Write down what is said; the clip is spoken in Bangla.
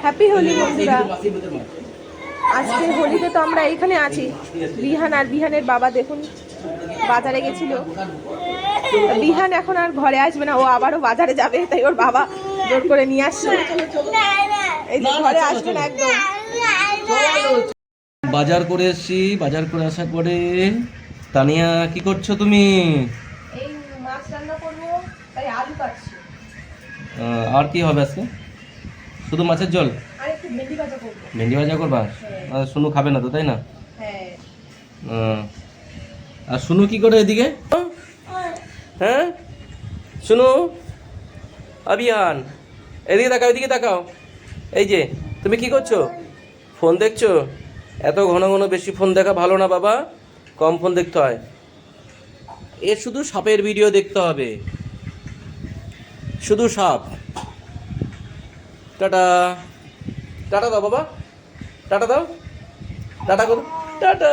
হ্যাপি হোলি বন্ধুরা। আজকে হোলিতে তো আমরা এইখানে আছি। বিহান আর বিহানের বাবা দেখুন বাজারে গেছিল। বিহান এখন আর ঘরে আসবে না, ও আবারও বাজারে যাবে, তাই ওর বাবা জোর করে নিয়ে আসছে। এই যে ঘরে আসবে না একদম। বাজার করে এসছি, বাজার করে আসার পরে তানিয়া কি করছো তুমি? এই মাছ রান্না করবো, তাই আলু কাটছি। আর কি হবে আজকে? শুধু মাছের ঝোল? আর একটু ভেন্ডি ভাজা করবো। ভেন্ডি ভাজা করবা? শুনু খাবে না তো, তাই না? হ্যাঁ। আর শুনু কি করে এদিকে? হ্যাঁ শুনু, আবিয়ান এদিকে তাকাও, এদিকে তাকাও। এই যে তুমি কি করছো? ফোন দেখছো? এত ঘন ঘন বেশি ফোন দেখা ভালো না বাবা, কম ফোন দেখতে হয়। এর শুধু সাপের ভিডিও দেখতে হবে, শুধু সাপ। টাটা, টাটা দাও বাবা, টাটা দাও, টাটা করো, টাটা।